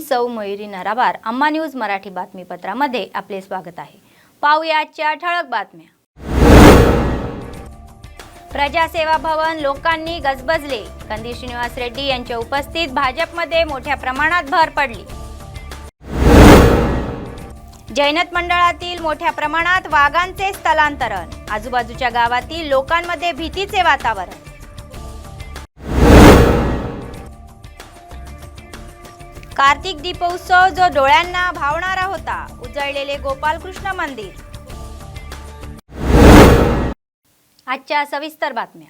सौ मयुरी नराबार अम्मा न्यूज मराठी बातमीपत्रामध्ये आपले स्वागत आहे। पाहूया आजच्या ठळक बातम्या। प्रजासेवा भवन लोकांनी गजबजले। कंदी श्रीनिवास रेड्डी यांच्या उपस्थितीत भाजपमध्ये मोठ्या प्रमाणात भर पडली। जैनत मंडळातील मोठ्या प्रमाणात वाघांचे स्थलांतरण। आजूबाजूच्या गावातील लोकांमध्ये भीतीचे वातावरण। कार्तिक दीपोत्सव जो डोळ्यांना भावणारा होता। उजळलेले गोपालकृष्ण मंदिर। आजच्या सविस्तर बातम्या।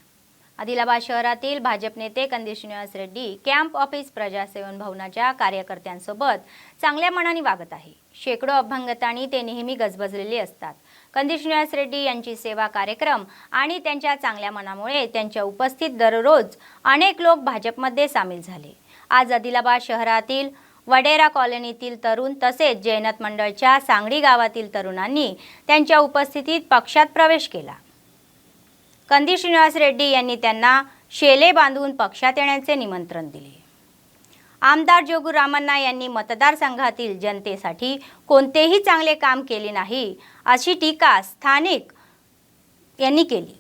आदिलाबाद शहरातील भाजप नेते कंदी श्रीनिवास रेड्डी कॅम्प ऑफिस प्रजासेवन भवनाच्या कार्यकर्त्यांसोबत चांगल्या मनाने वागत आहे। शेकडो अभंगतांनी ते नेहमी गजबजलेले असतात। कंदी श्रीनिवास रेड्डी यांची सेवा कार्यक्रम आणि त्यांच्या चांगल्या मनामुळे त्यांच्या उपस्थित दररोज अनेक लोक भाजपमध्ये सामील झाले। आज आदिलाबाद शहरातील वडेरा कॉलनीतील तरुण तसेच जैनत मंडळच्या सांगडी गावातील तरुणांनी त्यांच्या उपस्थितीत पक्षात प्रवेश केला। कंदी श्रीनिवास रेड्डी यांनी त्यांना शेले बांधून पक्षात येण्याचे निमंत्रण दिले। आमदार जोगू रामण्णा यांनी मतदारसंघातील जनतेसाठी कोणतेही चांगले काम केले नाही अशी टीका स्थानिक यांनी केली।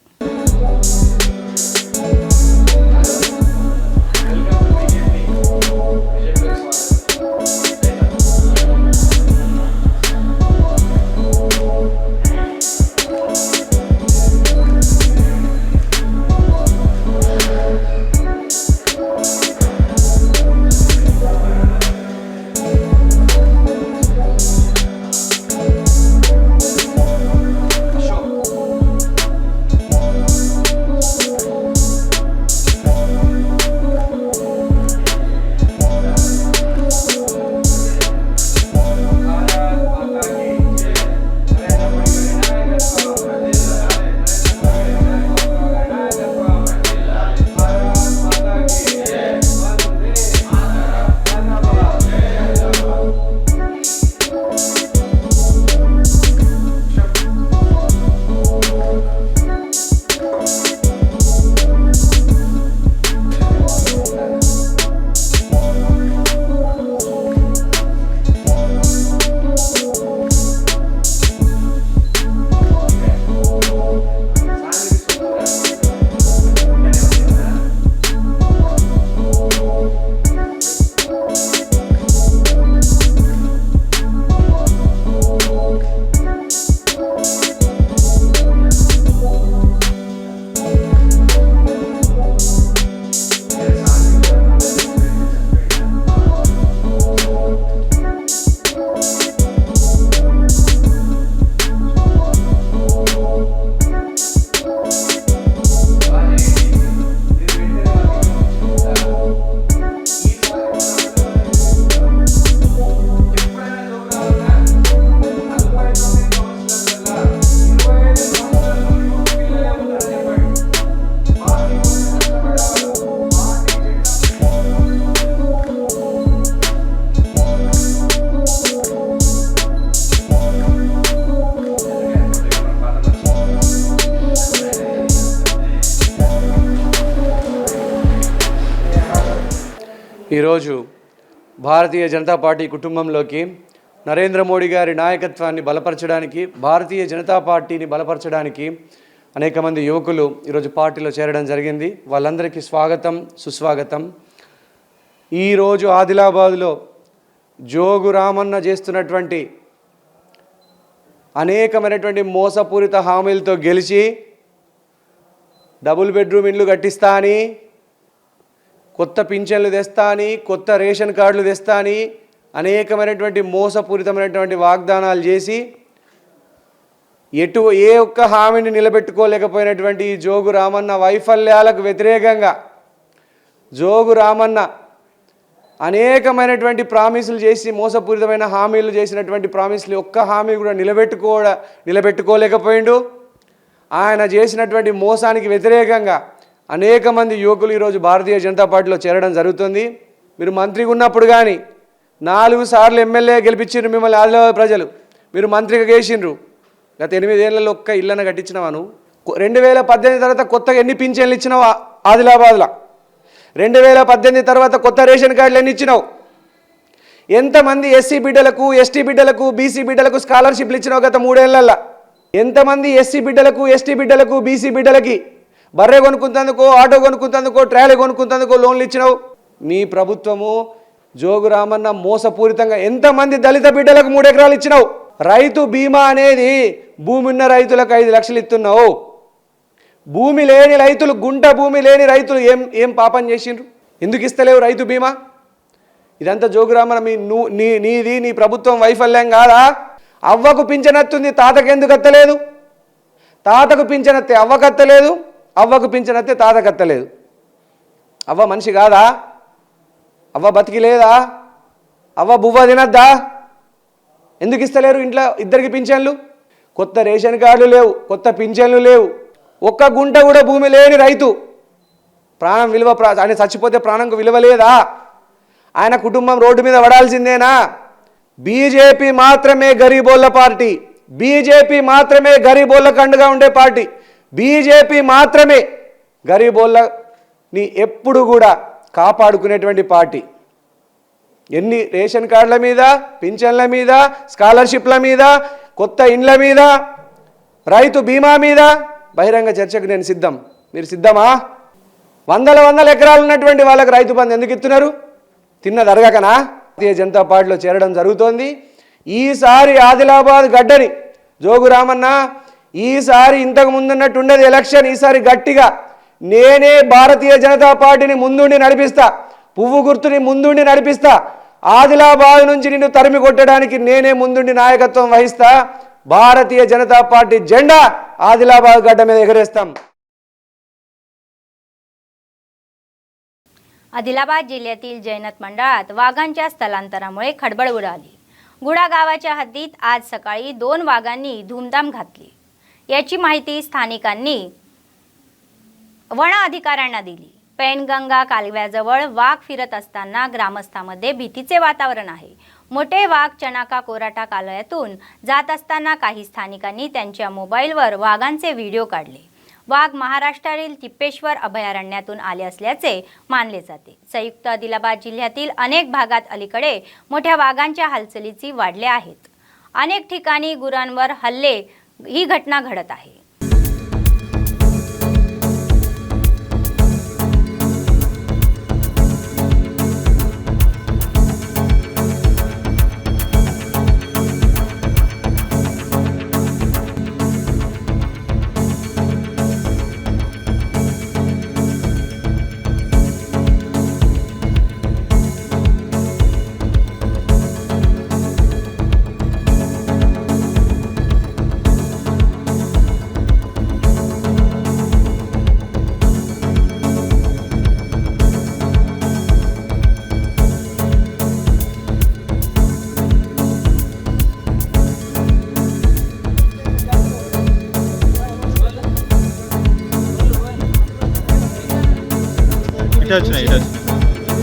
ఈరోజు భారతీయ జనతా పార్టీ కుటుంబంలోకి నరేంద్ర మోడీ గారి నాయకత్వాన్ని బలపరచడానికి భారతీయ జనతా పార్టీని బలపరచడానికి అనేక మంది యువకులు ఈరోజు పార్టీలో చేరడం జరిగింది। వాళ్ళందరికీ స్వాగతం సుస్వాగతం। ఈరోజు ఆదిలాబాద్లో జోగు రామన్న చేస్తున్నటువంటి అనేకమైనటువంటి మోసపూరిత హామీలతో గెలిచి డబుల్ బెడ్రూమ్ ఇండ్లు కట్టిస్తా అని, కొత్త పింఛన్లు తెస్తా అని, కొత్త రేషన్ కార్డులు తెస్తా అని అనేకమైనటువంటి మోసపూరితమైనటువంటి వాగ్దానాలు చేసి ఏ ఒక్క హామీని నిలబెట్టుకోలేకపోయినటువంటి జోగు రామన్న వైఫల్యాలకు వ్యతిరేకంగా జోగు రామన్న అనేకమైనటువంటి ప్రామిసులు చేసి మోసపూరితమైన హామీలు చేసినటువంటి ప్రామిసులు ఒక్క హామీ కూడా నిలబెట్టుకోలేకపోయిండు। ఆయన చేసినటువంటి మోసానికి వ్యతిరేకంగా అనేక మంది యువకులు ఈరోజు భారతీయ జనతా పార్టీలో చేరడం జరుగుతుంది। మీరు మంత్రిగా ఉన్నప్పుడు కానీ 4 సార్లు ఎమ్మెల్యే గెలిపించారు మిమ్మల్ని ఆదిలాబాద్ ప్రజలు, మీరు మంత్రిగా చేసిండ్రు। గత 8 ఏళ్లలో ఒక్క ఇళ్ళను కట్టించినవాను? 2018 తర్వాత కొత్తగా ఎన్ని పింఛన్లు ఇచ్చినావు ఆదిలాబాద్లో? 2018 తర్వాత కొత్త రేషన్ కార్డులు ఎన్ని ఇచ్చినావు? ఎంతమంది ఎస్సీ బిడ్డలకు, ఎస్టీ బిడ్డలకు, బీసీ బిడ్డలకు స్కాలర్షిప్లు ఇచ్చినావు గత 3 ఏళ్లలో? ఎంతమంది ఎస్సీ బిడ్డలకు, ఎస్టీ బిడ్డలకు, బీసీ బిడ్డలకి బర్రె కొనుక్కుంటందుకో, ఆటో కొనుక్కుంటందుకో, ట్రాలీ కొనుక్కుంటందుకో లోన్లు ఇచ్చినావు? మీ ప్రభుత్వము జోగురామన్న మోసపూరితంగా ఎంతమంది దళిత బిడ్డలకు 3 ఎకరాలు ఇచ్చినావు? రైతు బీమా అనేది భూమి ఉన్న రైతులకు 5 లక్షలు ఇస్తున్నావు. భూమి లేని రైతులు, గుంట భూమి లేని రైతులు ఏం పాపం చేసిండ్రు? ఎందుకు ఇస్తలేవు రైతు బీమా? ఇదంతా జోగురామన్న నీది నీ ప్రభుత్వం వైఫల్యం కాదా? అవ్వకు పింఛనత్తుంది, తాతకెందుకు అత్తలేదు? తాతకు పింఛనత్తే అవ్వకత్తలేదు, అవ్వకు పింఛనత్తే తాతకత్తలేదు. అవ్వ మనిషి కాదా? అవ్వ బతికి లేదా? అవ్వ బువ్వ తినద్దా? ఎందుకు ఇస్తలేరు ఇంట్లో ఇద్దరికి పింఛన్లు? కొత్త రేషన్ కార్డులు లేవు, కొత్త పింఛన్లు లేవు. ఒక్క గుంట కూడా భూమి లేని రైతు ప్రాణం విలువ, ఆయన చచ్చిపోతే ప్రాణంకు విలువ లేదా? ఆయన కుటుంబం రోడ్డు మీద పడాల్సిందేనా? బీజేపీ మాత్రమే గరీబోళ్ళ పార్టీ, బీజేపీ మాత్రమే గరీబోళ్ళకు అండగా ఉండే పార్టీ, బీజేపీ మాత్రమే గరీబోళ్ళని ఎప్పుడు కూడా కాపాడుకునేటువంటి పార్టీ. ఎన్ని రేషన్ కార్డుల మీద, పింఛన్ల మీద, స్కాలర్షిప్ల మీద, కొత్త ఇండ్ల మీద, రైతు బీమా మీద బహిరంగ చర్చకు నేను సిద్ధం. మీరు సిద్ధమా? వందల ఎకరాలు ఉన్నటువంటి వాళ్ళకి రైతు బంధు ఎందుకు ఇస్తున్నారు? తిన్నది అరగకనా? భారతీయ జనతా పార్టీలో చేరడం జరుగుతోంది. ఈసారి ఆదిలాబాద్ గడ్డని జోగురామన్న, ఈసారి ఇంతకు ముందున్నట్టు ఉండదు ఎలక్షన్. ఈసారి గట్టిగా నేనే భారతీయ జనతా పార్టీని ముందుండి నడిపిస్తా, పువ్వు గుర్తుని ముందుండి నడిపిస్తా. ఆదిలాబాద్ నుంచి నిన్ను తరిమి కొట్టడానికి నేనే ముందుండి నాయకత్వం వహిస్తా. భారతీయ జనతా పార్టీ జెండా आदिलाबाद गड्ड में एगरेस्तां। आदिलाबाद जिल्ह्यातील जैनत मंडळात वाघांच्या स्थलांतरामुळे खळबळ उडाली। गुडा गावाच्या हद्दीत आज सकाळी 2 वाघांनी धूमधाम घातली। याची माहिती स्थानिकांनी वन अधिकाऱ्यांना दिली। पेनगंगा कालव्याजवळ वाघ फिरत असताना ग्रामस्थांमध्ये भीतीचे वातावरण आहे। मोठे वाघ चनाका कोराटा कालव्यातून जात असताना काही स्थानिकांनी त्यांच्या मोबाईलवर वाघांचे व्हिडिओ काढले। वाघ महाराष्ट्रातील तिप्पेश्वर अभयारण्यातून आले असल्याचे मानले जाते। संयुक्त आदिलाबाद जिल्ह्यातील अनेक भागात अलीकडे मोठ्या वाघांच्या हालचालीची वाढल्या आहेत। अनेक ठिकाणी गुरांवर हल्ले ही घटना घडत आहे।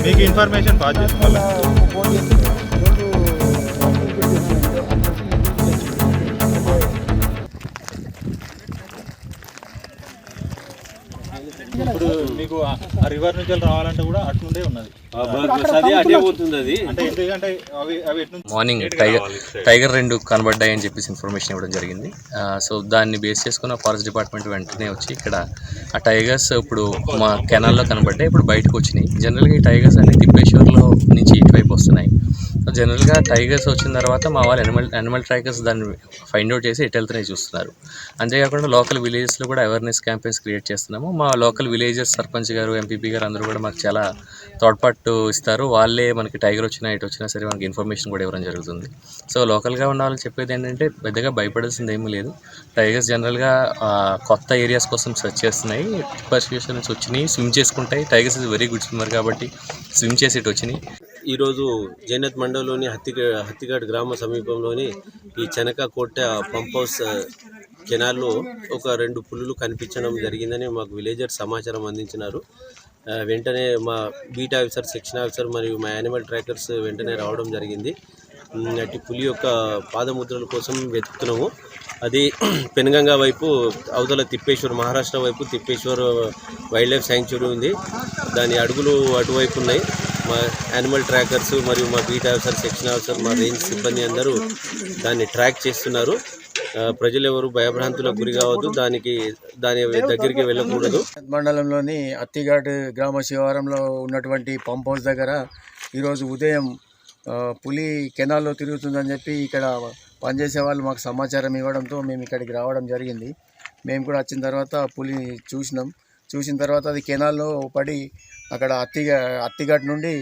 మీకు ఇన్ఫర్మేషన్ పాస్ చేసుకోవాలి। ఇప్పుడు మీకు ఆ రివర్ నుంచి రావాలంటే కూడా అట్నుండే ఉన్నది, అంటే ఎందుకంటే అవి మార్నింగ్ టైగర్ 2 కనబడ్డాయి అని చెప్పేసి ఇన్ఫర్మేషన్ ఇవ్వడం జరిగింది। సో దాన్ని బేస్ చేసుకున్న ఫారెస్ట్ డిపార్ట్మెంట్ వెంటనే వచ్చి ఇక్కడ ఆ టైగర్స్ ఇప్పుడు మా కెనాల్లో కనబడ్డాయి, ఇప్పుడు బయటకు వచ్చినాయి। జనరల్గా ఈ టైగర్స్ అన్ని తిప్పేశ్వర్లో నుంచి ఇటువైపు వస్తున్నాయి। సో జనరల్గా టైగర్స్ వచ్చిన తర్వాత మా వాళ్ళు యానిమల్ ట్రాకర్స్ దాన్ని ఫైండ్ అవుట్ చేసి ఎటు వెళ్తున్నాయి చూస్తున్నారు। అంతేకాకుండా లోకల్ విలేజెస్లో కూడా అవేర్నెస్ క్యాంపెయిన్స్ క్రియేట్ చేస్తున్నాము। మా లోకల్ విలేజెస్ సర్పంచ్ గారు, ఎంపీపీ గారు అందరూ కూడా మాకు చాలా తోడ్పాటు ఇస్తారు। వాళ్ళే మనకి టైగర్ వచ్చినా ఇటు వచ్చినా సరే మనకి ఇన్ఫర్మేషన్ కూడా ఇవ్వడం జరుగుతుంది। సో లోకల్గా ఉన్న వాళ్ళు చెప్పేది ఏంటంటే పెద్దగా భయపడాల్సింది ఏమీ లేదు। టైగర్స్ జనరల్గా కొత్త ఏరియాస్ కోసం సెర్చ్ చేస్తున్నాయి, పర్సిక్యూషన్ నుంచి వచ్చినాయి, స్విమ్ చేసుకుంటాయి। Tigers is very good swimmer కాబట్టి స్విమ్ చేసి ఇటు వచ్చినాయి। ఈరోజు జైనత్ మండలంలోని హత్తిఘాట్ గ్రామ సమీపంలోని ఈ చెనకాకోట పంప్ హౌస్ కెనాల్లో ఒక 2 పులులు కనిపించడం జరిగిందని మాకు విలేజర్ సమాచారం అందించినారు। వెంటనే మా బీట్ ఆఫీసర్, సెక్షన్ ఆఫీసర్ మరియు మా యానిమల్ ట్రాకర్స్ వెంటనే రావడం జరిగింది। అటు పులి యొక్క పాదముద్రల కోసం వెతుకుతున్నాము। అది పెనగంగా వైపు అవతల తిప్పేశ్వర్, మహారాష్ట్ర వైపు తిప్పేశ్వర్ వైల్డ్ లైఫ్ శాంక్చురీ ఉంది, దాని అడుగులు అటువైపు ఉన్నాయి। మా యానిమల్ ట్రాకర్స్ మరియు మా బీట్ ఆఫీసర్, సెక్షన్ ఆఫీసర్, మా రేంజ్ సిబ్బంది అందరూ దాన్ని ట్రాక్ చేస్తున్నారు. ప్రజలు ఎవరు భయభ్రాంతులకు గురి కావద్దు, దాని దగ్గరికి వెళ్ళకూడదు. మండలంలోని అత్తిఘాట్ గ్రామ శివారంలో ఉన్నటువంటి పంప్ హౌస్ దగ్గర ఈరోజు ఉదయం పులి కెనాల్లో తిరుగుతుందని చెప్పి ఇక్కడ పనిచేసే వాళ్ళు మాకు సమాచారం ఇవ్వడంతో మేము ఇక్కడికి రావడం జరిగింది. మేము కూడా వచ్చిన తర్వాత పులి చూసిన తర్వాత అది కెనాల్లో పడి అక్కడ అత్తిఘాట్ నుండి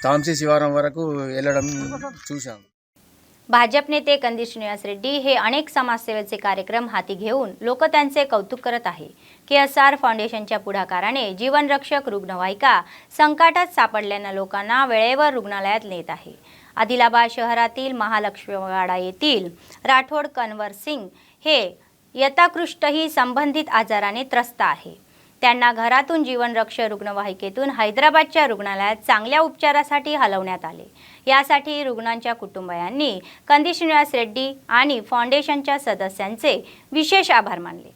తాంसी శివారం వరకు వెళ్ళడం చూసాం. भाजप नेते कंदील श्रीनिवास रेड्डी हे अनेक समाजसेवेचे कार्यक्रम हाती घेऊन लोक त्यांचे कौतुक करत आहे. KSR फाउंडेशनच्या पुढाकाराने जीवनरक्षक रुग्णवाहिका संकटात सापडलेल्या लोकांना वेळेवर रुग्णालयात नेत आहे. आदिलाबाद शहरातील महालक्ष्मीवाडा येथील राठोड कन्वर सिंग हे यथाकृष्टही संबंधित आजाराने त्रस्त आहे. त्यांना घरातून जीवनरक्षक रुग्णवाहिकेतून हैदराबादच्या रुग्णालयात चांगल्या उपचारासाठी हलवण्यात आले. यासाठी रुग्णांच्या कुटुंबियांनी कंदील श्रीनिवास रेड्डी आणि फाउंडेशनच्या सदस्यांचे विशेष आभार मानले.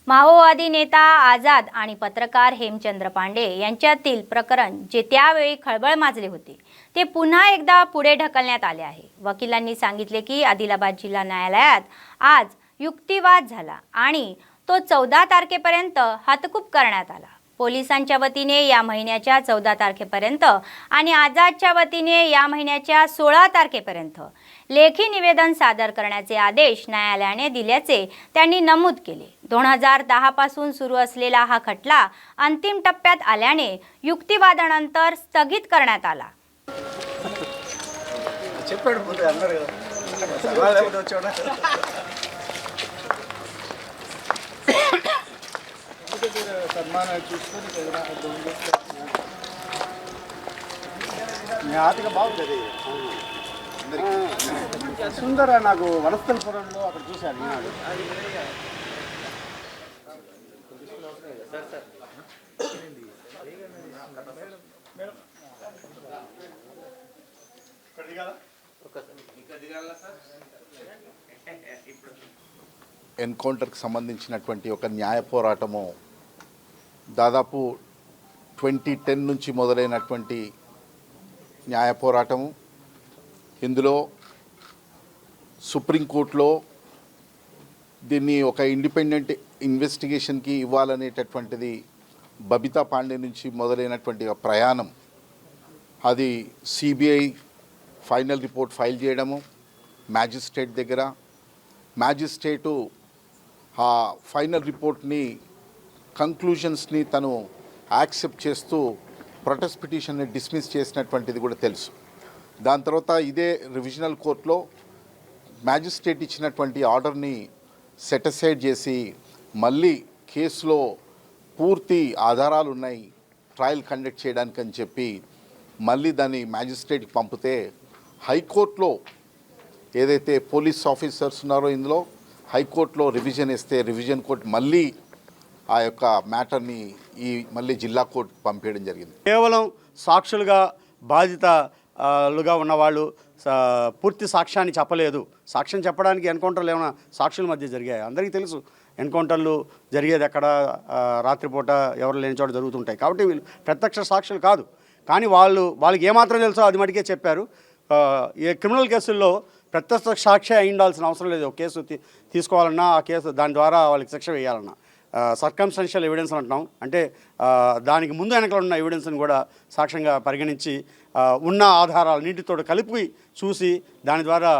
माओवादी नेता आझाद आणि पत्रकार हेमचंद्र पांडे यांच्यातील प्रकरण जे त्यावेळी खळबळ माजले होते ते पुन्हा एकदा पुढे ढकलण्यात आले आहे. वकिलांनी सांगितले की आदिलाबाद जिल्हा न्यायालयात आज युक्तिवाद झाला आणि तो 14 तारखेपर्यंत हातकूप करण्यात आला. पोलिसांच्या वतीने या महिन्याच्या 14 तारखेपर्यंत आणि आझादच्या वतीने या महिन्याच्या 16 तारखेपर्यंत लेखी निवेदन सादर करण्याचे आदेश न्यायालयाने दिल्याचे त्यांनी नमूद केले. 2010 पासून सुरू असलेला हा खटला अंतिम टप्प्यात आल्याने युक्तिवादानंतर स्थगित करण्यात आला. సుందర నాకు వనస్థలపురంలో అక్కడ చూశాను. ఎన్కౌంటర్కి సంబంధించినటువంటి ఒక న్యాయ పోరాటము దాదాపు 2010 నుంచి మొదలైనటువంటి న్యాయ పోరాటము. ఇందులో సుప్రీంకోర్టులో దీన్ని ఒక ఇండిపెండెంట్ ఇన్వెస్టిగేషన్కి ఇవ్వాలనేటటువంటిది బబితా పాండే నుంచి మొదలైనటువంటి ప్రయాణం, అది సిబిఐ ఫైనల్ రిపోర్ట్ ఫైల్ చేయడము మ్యాజిస్ట్రేట్ దగ్గర, మ్యాజిస్ట్రేటు ఆ ఫైనల్ రిపోర్ట్ని కంక్లూజన్స్ని తను యాక్సెప్ట్ చేస్తూ ప్రొటెస్ట్ పిటిషన్ని డిస్మిస్ చేసినటువంటిది కూడా తెలుసు. దాని తర్వాత ఇదే రివిజనల్ కోర్టులో మ్యాజిస్ట్రేట్ ఇచ్చినటువంటి ఆర్డర్ని సెటిసైడ్ చేసి మళ్ళీ కేసులో పూర్తి ఆధారాలు ఉన్నాయి ట్రయల్ కండక్ట్ చేయడానికి అని చెప్పి మళ్ళీ దాన్ని మ్యాజిస్ట్రేట్కి పంపితే హైకోర్టులో ఏదైతే పోలీస్ ఆఫీసర్స్ ఉన్నారో ఇందులో హైకోర్టులో రివిజన్ ఇస్తే రివిజన్ కోర్టు మళ్ళీ ఆ యొక్క మ్యాటర్ని మళ్ళీ జిల్లా కోర్టు పంపించడం జరిగింది. కేవలం సాక్షులుగా బాధితులుగా ఉన్నవాళ్ళు పూర్తి సాక్ష్యాన్ని చెప్పలేదు. సాక్ష్యం చెప్పడానికి ఎన్కౌంటర్లు ఏమైనా సాక్షుల మధ్య జరిగాయి? అందరికీ తెలుసు ఎన్కౌంటర్లు జరిగేది ఎక్కడ, రాత్రిపూట ఎవరు లేని చోట జరుగుతుంటాయి. కాబట్టి వీళ్ళు ప్రత్యక్ష సాక్షులు కాదు. కానీ వాళ్ళకి ఏమాత్రం తెలుసో అది మటుకే చెప్పారు. ఏ క్రిమినల్ కేసుల్లో ప్రత్యక్ష సాక్షి అయి ఉండాల్సిన అవసరం లేదు. ఒక కేసు తీసుకోవాలన్నా ఆ కేసు దాని ద్వారా వాళ్ళకి శిక్ష వేయాలన్నా సర్కమ్స్టెన్షియల్ ఎవిడెన్స్ అంటాం. అంటే దానికి ముందు వెనకలు ఉన్న ఎవిడెన్స్ని కూడా సాక్ష్యంగా పరిగణించి ఉన్న ఆధారాలు నీటితో కలిపి చూసి దాని ద్వారా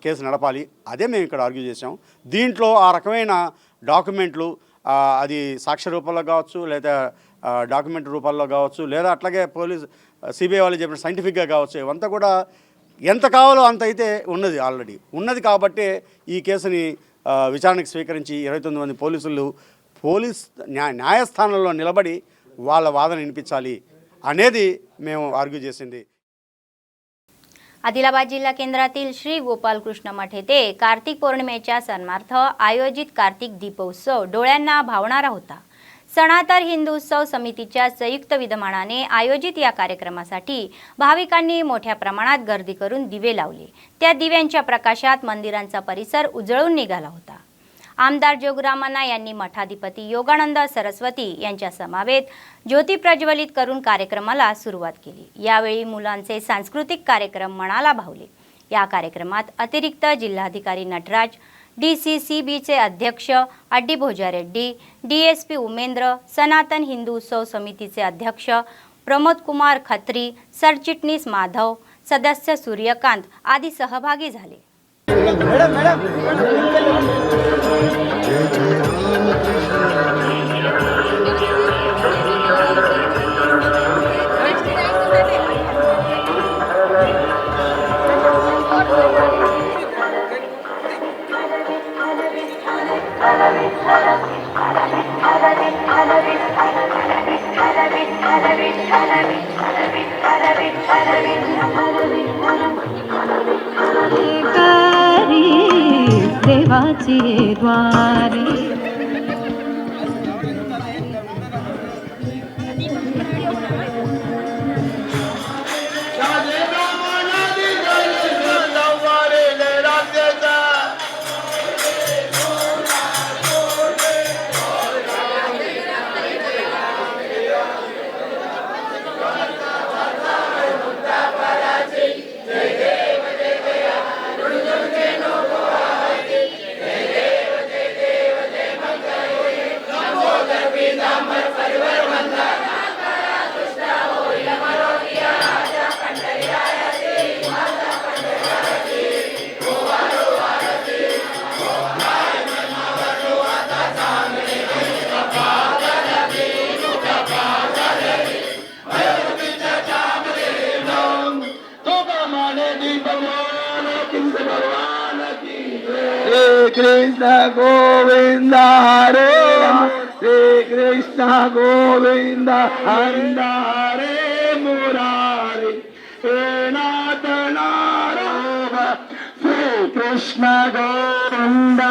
కేసు నడపాలి. అదే మేము ఇక్కడ ఆర్గ్యూ చేసాం. దీంట్లో ఆ రకమైన డాక్యుమెంట్లు అది సాక్ష్య రూపంలో కావచ్చు, లేదా డాక్యుమెంట్ రూపాల్లో కావచ్చు, లేదా అట్లాగే పోలీస్ సిబిఐ వాళ్ళు చెప్పిన సైంటిఫిక్గా కావచ్చు, ఇవంతా కూడా ఎంత కావాలో అంత అయితే ఉన్నది, ఆల్రెడీ ఉన్నది. కాబట్టి ఈ కేసుని విచారణకు స్వీకరించి 29 మంది పోలీస్ న్యాయస్థానంలో నిలబడి వాళ్ళ వాదన వినిపించాలి అనేది మేము आर्ग्यू చేసింది. आदिलाबाद जिल्हा केंद्रातील श्री गोपालकृष्ण मठ येथे कार्तिक पौर्णिमेच्या सन्मार्थ आयोजित कार्तिक दीपोत्सव डोळ्यांना भावणारा होता. सनातन हिंदू उत्सव समितीच्या संयुक्त विद्यमानाने आयोजित या कार्यक्रमासाठी भाविकांनी मोठ्या प्रमाणात गर्दी करून दिवे लावले. त्या दिव्यांच्या प्रकाशात मंदिरांचा परिसर उजळून निघाला होता. आमदार जोगरामण्णा यांनी मठाधिपती योगानंद सरस्वती यांच्या समवेत ज्योती प्रज्वलित करून कार्यक्रमाला सुरुवात केली. यावेळी मुलांचे सांस्कृतिक कार्यक्रम मनाला भावले. या कार्यक्रमात अतिरिक्त जिल्हाधिकारी नटराज, DCCBचे अध्यक्ष अड्डी भोजारेड्डी, DSP उमेंद्र, सनातन हिंदू उत्सव समितीचे अध्यक्ष प्रमोद कुमार खत्री, सरचिटणीस माधव, सदस्य सूर्यकांत आदी सहभागी झाले. देवाचे द्वारे कृष्ण गोविंद हरे श्री कृष्ण गोविंद हरे मुरारी हे नाथ नारायण श्री कृष्ण गोविंद.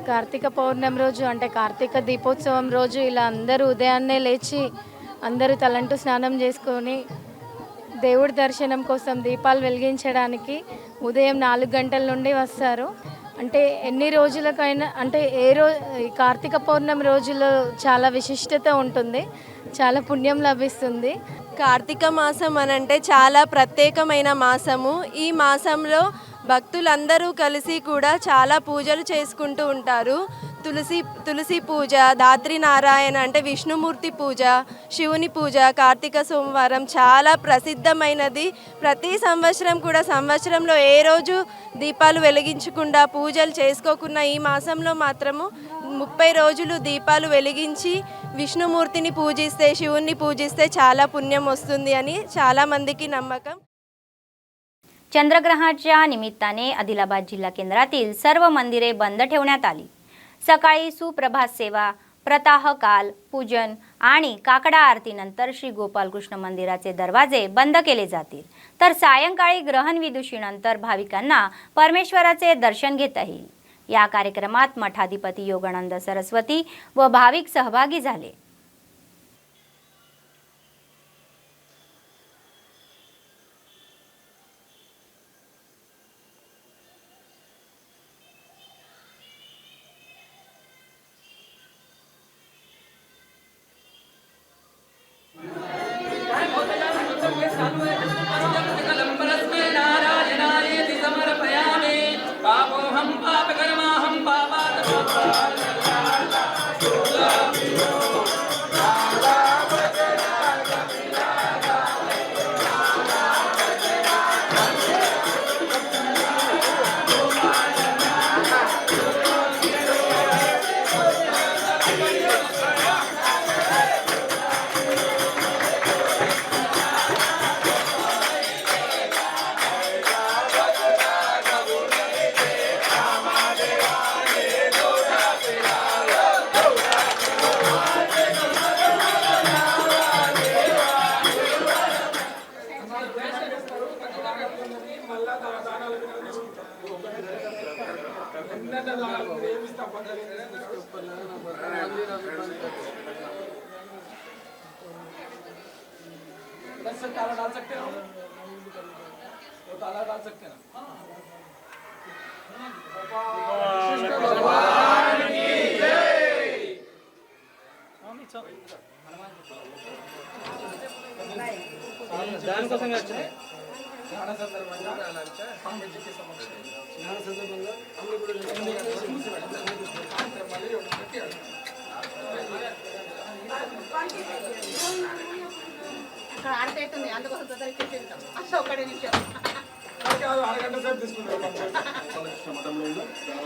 కార్తీక పౌర్ణమి రోజు అంటే కార్తీక దీపోత్సవం రోజు ఇలా అందరూ ఉదయాన్నే లేచి అందరూ తలంటు స్నానం చేసుకొని దేవుడి దర్శనం కోసం దీపాలు వెలిగించడానికి ఉదయం 4 గంటల నుండి వస్తారు. అంటే ఎన్ని రోజులకైనా అంటే ఈ కార్తీక పౌర్ణమి రోజులో చాలా విశిష్టత ఉంటుంది, చాలా పుణ్యం లభిస్తుంది. కార్తీక మాసం అనంటే చాలా ప్రత్యేకమైన మాసము. ఈ మాసంలో భక్తులందరూ కలిసి కూడా చాలా పూజలు చేసుకుంటూ ఉంటారు. తులసి పూజ, దాత్రి నారాయణ అంటే విష్ణుమూర్తి పూజ, శివుని పూజ కార్తీక సోమవారం చాలా ప్రసిద్ధమైనది. ప్రతి సంవత్సరం కూడా సంవత్సరంలో ఏ రోజు దీపాలు వెలిగించకుండా పూజలు చేసుకోకుండా ఈ మాసంలో మాత్రము 30 రోజులు దీపాలు వెలిగించి విష్ణుమూర్తిని పూజిస్తే, శివుని పూజిస్తే చాలా పుణ్యం वस्तुंदी అని చాలా మందికి నమ్మకం. चंद्रग्रहणाच्या निमित्ताने आदिलाबाद जिल्हा केंद्रातील सर्व मंदिरे बंद ठेवण्यात आली. सकाळी सुप्रभात सेवा, प्रताह काल, पूजन आणि काकडा आरतीनंतर श्री गोपालकृष्ण मंदिराचे दरवाजे बंद केले जातील. तर सायंकाळी ग्रहण विदुषीनंतर भाविकांना परमेश्वराचे दर्शन घेता येईल. या कार्यक्रमात मठाधिपती योगानंद सरस्वती व भाविक सहभागी झाले.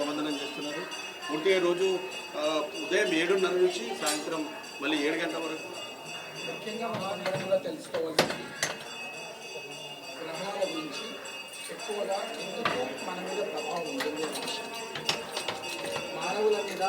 వందనం చేస్తున్నారు. పూర్తిగా రోజు ఉదయం 7:30 నుంచి సాయంత్రం మళ్ళీ 7 గంటల వరకు. ముఖ్యంగా మనందరం కూడా తెలుసుకోవాల్సింది గ్రహాల గురించి ఎక్కువగా ఎందుకు మన మీద ప్రభావం ఉంటుంది అనే విషయం. మానవుల మీద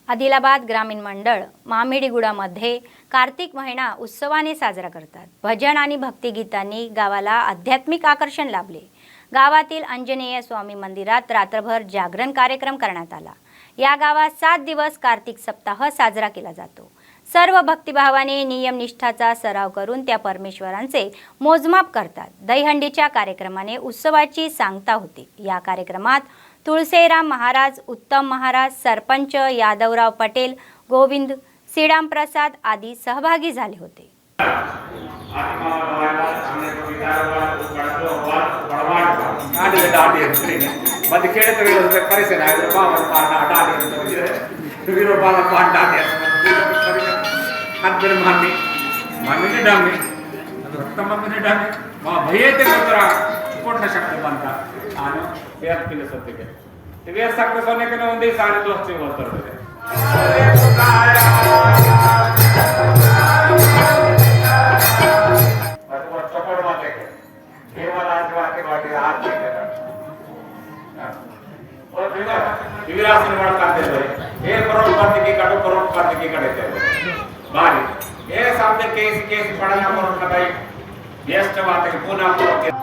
आदिलाबाद ग्रामीण मंडळ मामिडीगुडामध्ये कार्तिक महिना उत्सवाने साजरा करतात. भजन आणि भक्तिगीतांनी गावाला आध्यात्मिक आकर्षण लाभले. गावातील अंजनेय स्वामी मंदिरात रात्रभर जागरण कार्यक्रम करण्यात आला. या गावात 7 दिवस कार्तिक सप्ताह साजरा केला जातो. सर्व भक्तिभावाने नियमनिष्ठाचा सराव करून त्या परमेश्वरांचे मोजमाप करतात. दहीहंडीच्या कार्यक्रमाने उत्सवाची सांगता होते. या कार्यक्रमात तुळसेराम महाराज, उत्तम महाराज, सरपंच यादवराव पटेल, गोविंद, श्रीराम प्रसाद आदी सहभागी झाले होते.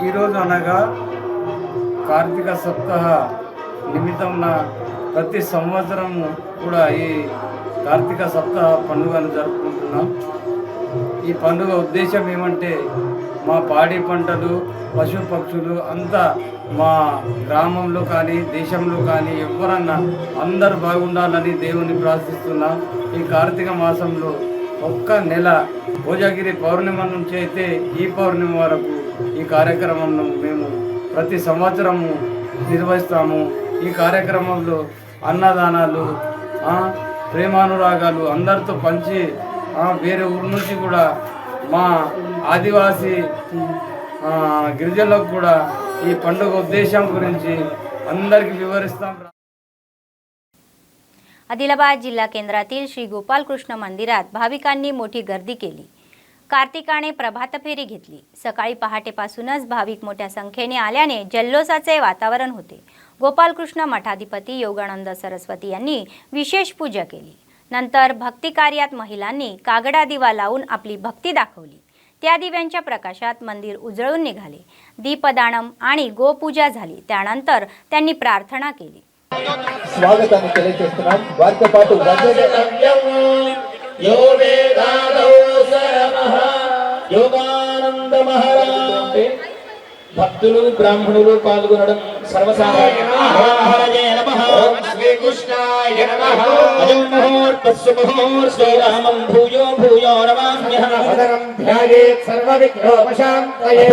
ఈరోజు అనగా కార్తీక సప్తాహ నిమిత్తం ప్రతి సంవత్సరం కూడా ఈ కార్తీక సప్తాహ పండుగను జరుపుకుంటున్నాం. ఈ పండుగ ఉద్దేశం ఏమంటే మా పాడి పంటలు, పశు పక్షులు అంతా మా గ్రామంలో కానీ దేశంలో కానీ ఎవరన్నా అందరు బాగుండాలని దేవుని ప్రార్థిస్తున్నాం. ఈ కార్తీక మాసంలో ఒక్క నెల భోజగిరి పౌర్ణిమ నుంచి అయితే ఈ పౌర్ణిమ వరకు ఈ కార్యక్రమంను మేము ప్రతి సంవత్సరము నిర్వహిస్తాము. ఈ కార్యక్రమంలో అన్నదానాలు, ప్రేమానురాగాలు అందరితో పంచి వేరే ఊరి నుంచి కూడా మా ఆదివాసీ గిరిజనులకు కూడా ఈ పండుగ ఉద్దేశం గురించి అందరికీ వివరిస్తాం. आदिलाबाद जिल्हा केंद्रातील श्री गोपालकृष्ण मंदिरात भाविकांनी मोठी गर्दी केली. कार्तिकाने प्रभात फेरी घेतली. सकाळी पहाटेपासूनच भाविक मोठ्या संख्येने आल्याने जल्लोषाचे वातावरण होते. गोपालकृष्ण मठाधिपती योगानंद सरस्वती यांनी विशेष पूजा केली. नंतर भक्ती कार्यात महिलांनी कागडा दिवा लावून आपली भक्ती दाखवली. त्या दिव्यांच्या प्रकाशात मंदिर उजळून निघाले. दीपदानम आणि गोपूजा झाली. त्यानंतर त्यांनी प्रार्थना केली. స్వాగతాన్ని తెలియజేస్తున్నాం. వారితో పాటు యోగానంద మహారాజ్ భక్తులు బ్రాహ్మణులు పాల్గొనడం సర్వసాధారణం. कृष्णाय नमः श्रीरामं भूयो भूयो नमाम्यहम् वदनं ध्यायेत् सर्वविघ्नोपशान्तये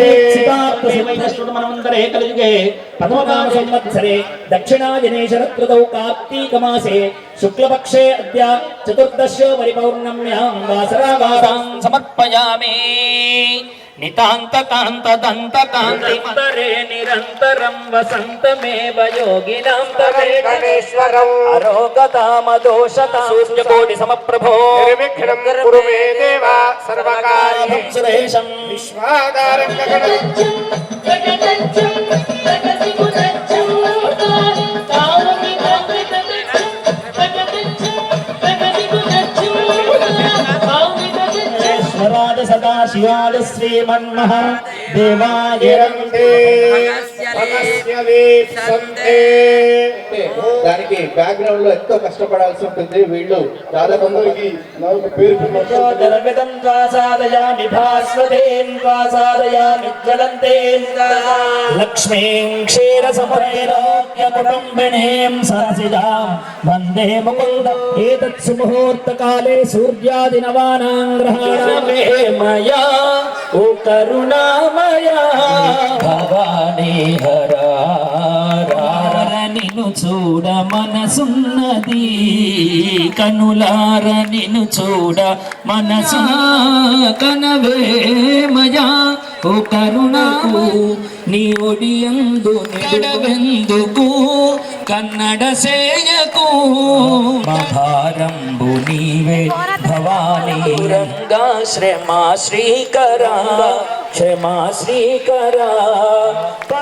श्रुतमनन्तरे कलियुगे प्रथमकाम संवत्सरे दक्षिणायने शरदृतौ कार्तीकमासे शुक्लपक्षे अद्य चतुर्दश्यो परिपौर्णम्यां वासरावासां समर्पयामि नितान्तकान्तदन्तकान्तिमन्तरे निरन्तरं वसन्तमेव योगिनां तवे गणेश्वरम् अरोगतामदोषतां सूर्यकोटिसमप्रभो निर्विघ्नं कुरु मे देव सर्वकार्येषु सुरेशं विश्वाधारं गगनं ईश्वराय सदाशिवाय श्रीमन्मः देवाय దానికి బ్యాక్గ్రౌండ్ లో ఎంతో కష్టపడాల్సి ఉంటుంది. వీళ్ళు దాదాపు द्रविदं स्वासादयामि भास्वतेन स्वासादयामि ज्वलन्तेन लक्ष्मीं क्षीरसमर्पिणोऽप्यकुटुम्बिनीं सरसिजां वन्दे मुकुन्द एतत् सुमुहूर्तकाले सूर्यादिनवानां ग्रहाणां मया ओ करुणामया भवानी हरा నిన్ను చూడ మనసున్నది కనులార నిన్ను చూడ మనసు కనవేమయా ఓ కరుణకు నీ ఒడియందు నిడవెందుకు కన్నడ సేయకు మహారంభు నీవే భవానీ రంగా శ్రమా శ్రీకరా క్షమా శ్రీకరా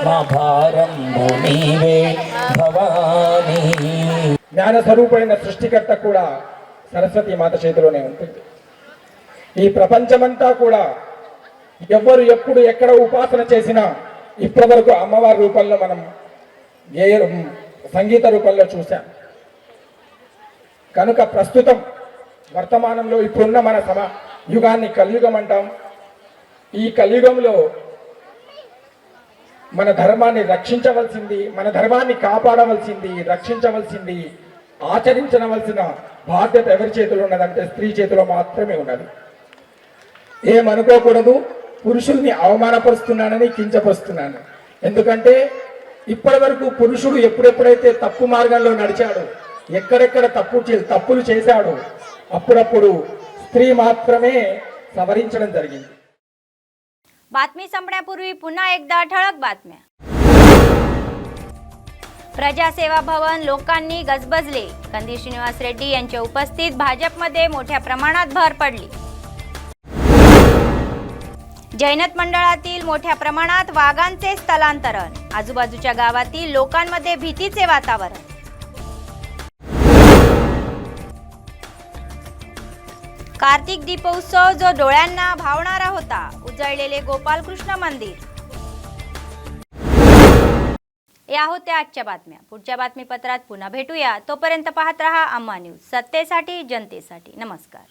మహారంభు నీవే భవానీ. జ్ఞాన స్వరూపమైన సృష్టికర్త కూడా సరస్వతి మాత చేతిలోనే ఉంటుంది. ఈ ప్రపంచమంతా కూడా ఎవరు ఎప్పుడు ఎక్కడ ఉపాసన చేసినా ఇప్పటి వరకు అమ్మవారి రూపంలో మనం సంగీత రూపంలో చూసాం. కనుక ప్రస్తుతం వర్తమానంలో ఇప్పుడున్న మన యుగాన్ని కలియుగం అంటాం. ఈ కలియుగంలో మన ధర్మాన్ని రక్షించవలసింది, మన ధర్మాన్ని కాపాడవలసింది, రక్షించవలసింది, ఆచరించవలసిన బాధ్యత ఎవరి చేతిలో ఉన్నదంటే స్త్రీ చేతిలో మాత్రమే ఉన్నది. ఏమనుకోకూడదు, పురుషుల్ని అవమానపరుస్తున్నానని కించపరుస్తున్నాను. ఎందుకంటే ఇప్పటి వరకు పురుషుడు ఎప్పుడెప్పుడైతే తప్పు మార్గంలో నడిచాడో, ఎక్కడెక్కడ తప్పులు చేశాడో అప్పుడప్పుడు स्त्री मात्रमे सवरिंचడం జరిగింది. बातमी संपण्यापूर्वी पुन्हा एकदा ठळक बातम्या. प्रजासेवा भवन लोकांनी गजबजले. कंदी श्रीनिवास रेड्डी यांच्या उपस्थित भाजपमध्ये मोठ्या प्रमाणात भर पडली. जैनत मंडळातील मोठ्या प्रमाणात वाघांचे स्थलांतरण. आजूबाजूच्या गावातील लोकांमध्ये भीतीचे वातावरण. कार्तिक दीपोत्सव जो डोळ्यांना भावणारा होता. उजळलेले गोपालकृष्ण मंदिर. या होत्या आजच्या बातम्या. पुढच्या बातमीपत्रात पुन्हा भेटूया. तोपर्यंत पाहत रहा अम्मा न्यूज, सत्तेसाठी जनतेसाठी. नमस्कार.